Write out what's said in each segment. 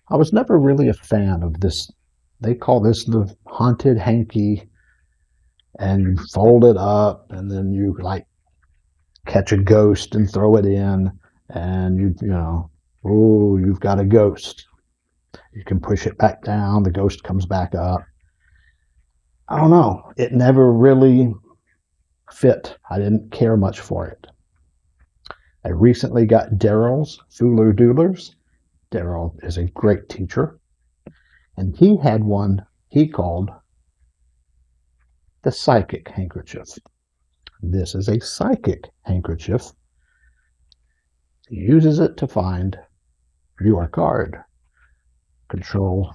I was never really a fan of this. They call this the haunted hanky, and you fold it up, and then you like catch a ghost and throw it in, and you know, oh, you've got a ghost. You can push it back down, the ghost comes back up. I don't know. It never really fit. I didn't care much for it. I recently got Daryl's Fuller Doolers. Daryl is a great teacher, and he had one he called the psychic handkerchief. This is a psychic handkerchief. He uses it to find your card. Control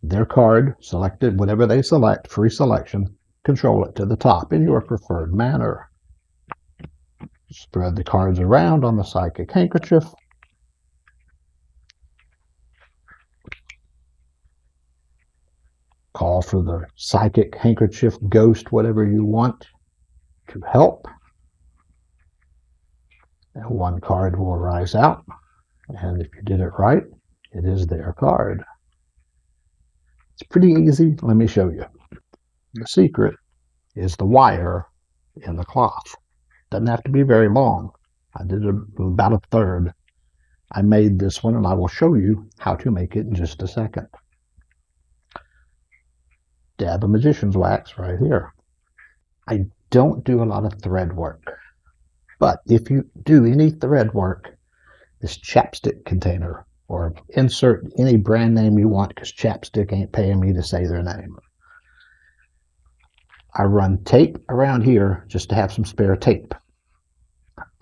their card, selected, whatever they select, free selection, control it to the top in your preferred manner. Spread the cards around on the psychic handkerchief. Call for the psychic handkerchief ghost, whatever you want, to help. And one card will rise out, and if you did it right, it is their card. It's pretty easy. Let me show you. The secret is the wire in the cloth. Doesn't have to be very long. I did about a third. I made this one, and I will show you how to make it in just a second. Dab of magician's wax right here. I don't do a lot of thread work, but if you do any thread work, this chapstick container, or insert any brand name you want, because chapstick ain't paying me to say their name. I run tape around here just to have some spare tape.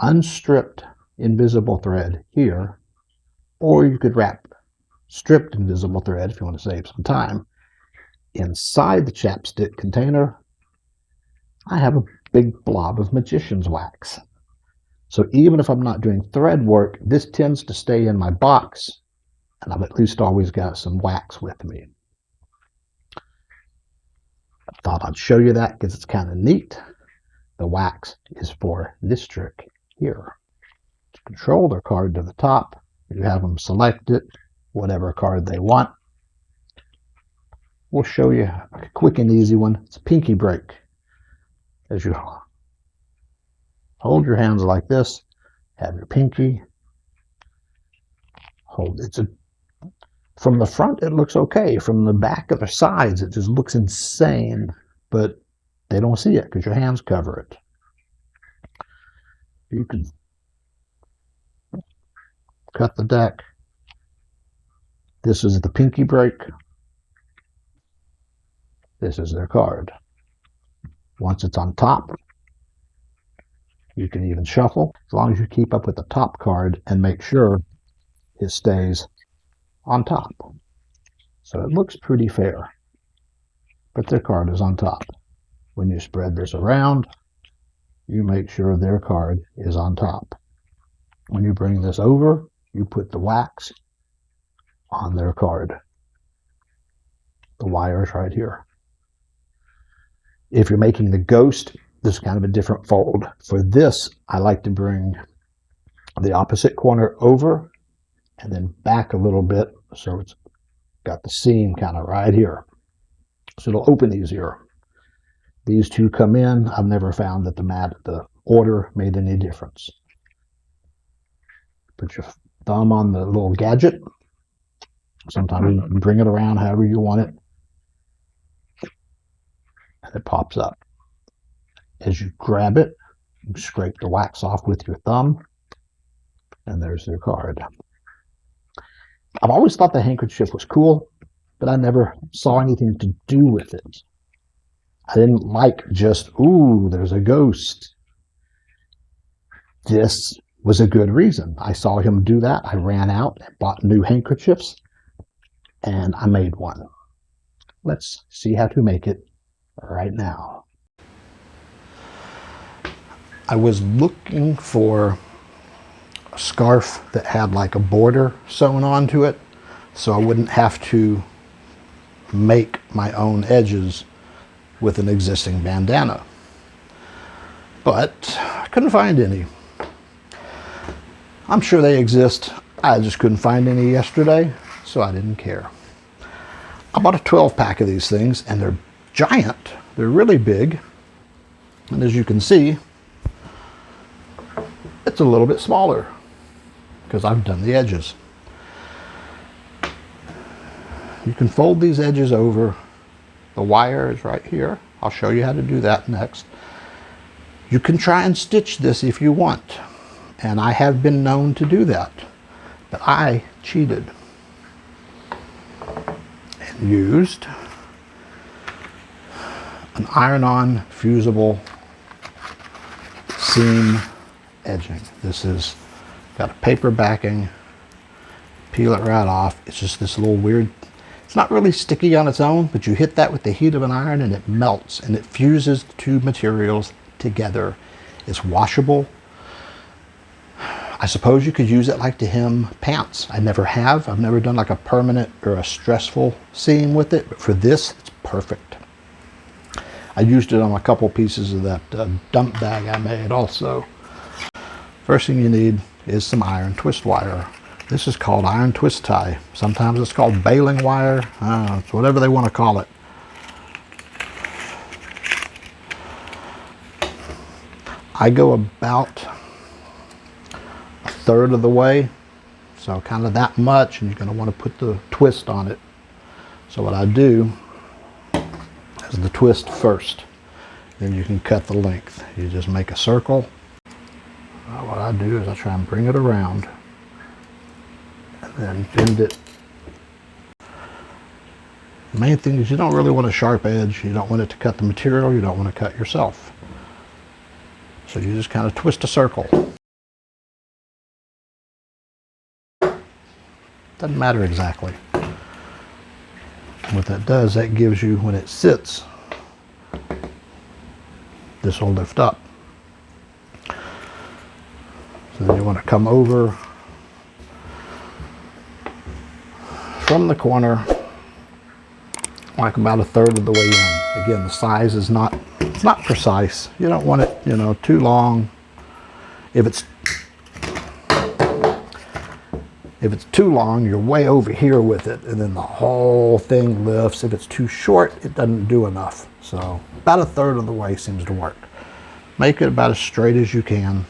Unstripped invisible thread here, or you could wrap stripped invisible thread if you want to save some time. Inside the chapstick container, I have a big blob of magician's wax. So even if I'm not doing thread work, this tends to stay in my box, and I've at least always got some wax with me. I thought I'd show you that because it's kind of neat. The wax is for this trick here. To control their card to the top, you have them select it, whatever card they want. We'll show you a quick and easy one. It's a pinky break. As you hold your hands like this, have your pinky, hold it. From the front, it looks okay. From the back or the sides, it just looks insane, but they don't see it because your hands cover it. You can cut the deck. This is the pinky break. This is their card. Once it's on top, you can even shuffle, as long as you keep up with the top card and make sure it stays on top. So it looks pretty fair, but their card is on top. When you spread this around, you make sure their card is on top. When you bring this over, you put the wax on their card. The wire is right here. If you're making the ghost, this is kind of a different fold. For this, I like to bring the opposite corner over and then back a little bit, so it's got the seam kind of right here. So it'll open easier. These two come in. I've never found that the order made any difference. Put your thumb on the little gadget. Sometimes you can bring it around however you want it. And it pops up. As you grab it, you scrape the wax off with your thumb, and there's your card. I've always thought the handkerchief was cool, but I never saw anything to do with it. I didn't like just, ooh, there's a ghost. This was a good reason. I saw him do that. I ran out and bought new handkerchiefs, and I made one. Let's see how to make it right now. I was looking for a scarf that had like a border sewn onto it, so I wouldn't have to make my own edges with an existing bandana. But I couldn't find any. I'm sure they exist. I just couldn't find any yesterday, so I didn't care. I bought a 12-pack of these things, and they're giant. They're really big. And as you can see, it's a little bit smaller because I've done the edges. You can fold these edges over. The wire is right here. I'll show you how to do that next. You can try and stitch this if you want, and I have been known to do that, but I cheated and used an iron-on fusible seam edging. This is got a paper backing. Peel it right off. It's just this little weird, it's not really sticky on its own, but you hit that with the heat of an iron and it melts and it fuses the two materials together. It's washable. I suppose you could use it like to hem pants. I never have. I've never done like a permanent or a stressful seam with it, but for this, it's perfect. I used it on a couple pieces of that dump bag I made also. First thing you need is some iron twist wire. This is called iron twist tie. Sometimes it's called baling wire. It's whatever they want to call it. I go about a third of the way, so kind of that much, and you're going to want to put the twist on it. So what I do is the twist first, then you can cut the length. You just make a circle. What I do is I try and bring it around and then bend it. The main thing is you don't really want a sharp edge. You don't want it to cut the material. You don't want to cut yourself. So you just kind of twist a circle. Doesn't matter exactly. What that does, that gives you, when it sits, this will lift up. So then you want to come over from the corner, like about a third of the way in. Again, the size is not, it's not precise. You don't want it, you know, too long. If it's too long, you're way over here with it, and then the whole thing lifts. If it's too short, it doesn't do enough. So about a third of the way seems to work. Make it about as straight as you can.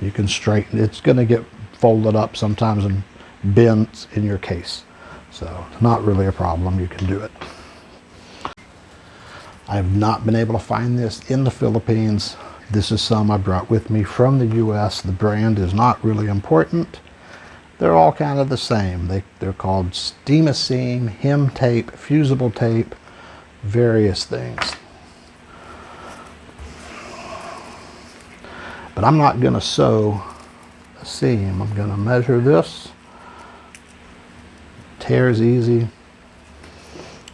You can straighten it. It's going to get folded up sometimes and bent in your case. So it's not really a problem. You can do it. I have not been able to find this in the Philippines. This is some I brought with me from the US. The brand is not really important. They're all kind of the same. They're called Steam-A-Seam, hem tape, fusible tape, various things. But I'm not going to sew a seam. I'm going to measure this. Tear's easy.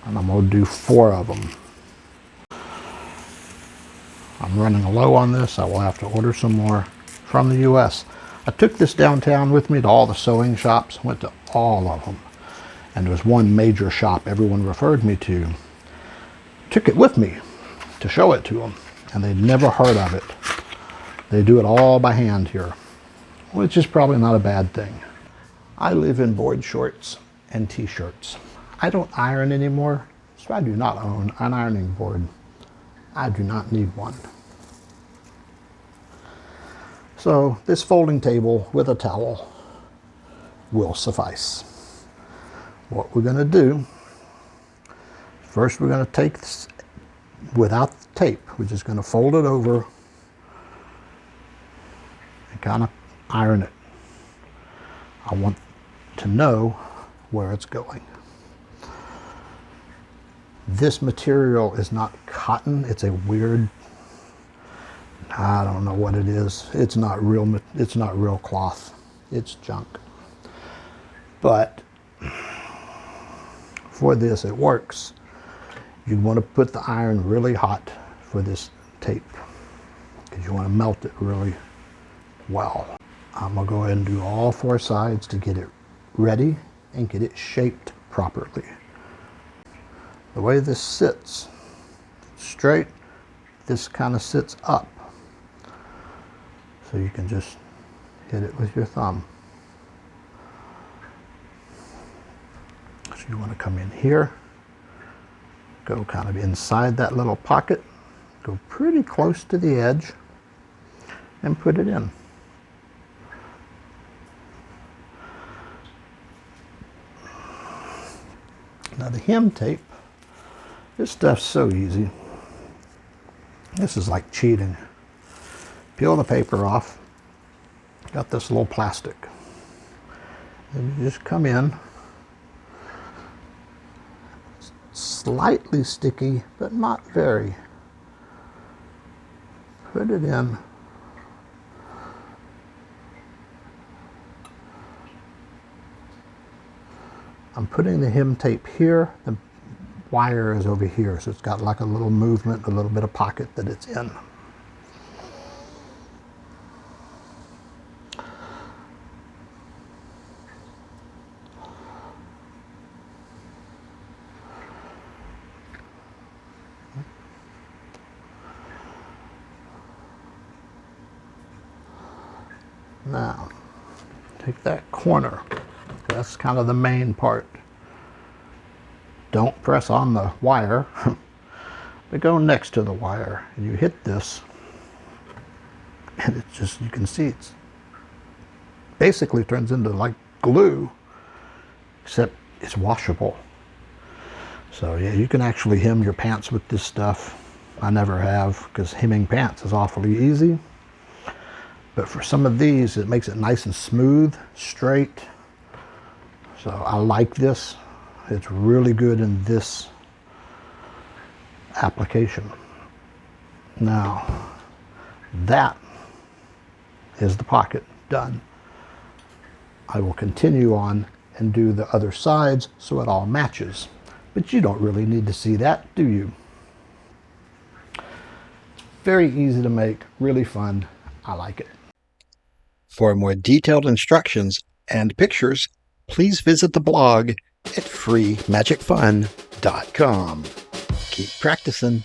And I'm going to do 4 of them. I'm running low on this. I will have to order some more from the US. I took this downtown with me to all the sewing shops, went to all of them. And there was one major shop everyone referred me to. Took it with me to show it to them, and they'd never heard of it. They do it all by hand here, which is probably not a bad thing. I live in board shorts and t-shirts. I don't iron anymore, so I do not own an ironing board. I do not need one. So this folding table with a towel will suffice. What we're going to do, first we're going to take this without the tape. We're just going to fold it over and kind of iron it. I want to know where it's going. This material is not cotton. It's a weird, I don't know what it is. It's not real cloth. It's junk. But for this, it works. You want to put the iron really hot for this tape because you want to melt it really well. I'm going to go ahead and do all 4 sides to get it ready and get it shaped properly. The way this sits straight, this kind of sits up. So you can just hit it with your thumb. you want to come in here, go kind of inside that little pocket, go pretty close to the edge, and put it in. Now the hem tape, this stuff's so easy. This is like cheating. Peel the paper off, got this little plastic, and you just come in, slightly sticky, but not very. Put it in. I'm putting the hem tape here, the wire is over here, so it's got like a little movement, a little bit of pocket that it's in. Now, take that corner. That's kind of the main part. Don't press on the wire, but go next to the wire, and you hit this, and it just, you can see it's basically turns into like glue, except it's washable. So yeah, you can actually hem your pants with this stuff. I never have, because hemming pants is awfully easy. But for some of these, it makes it nice and smooth, straight. So I like this. It's really good in this application. Now, that is the pocket done. I will continue on and do the other sides so it all matches. But you don't really need to see that, do you? Very easy to make, really fun. I like it. For more detailed instructions and pictures, please visit the blog at FreeMagicFun.com. Keep practicing.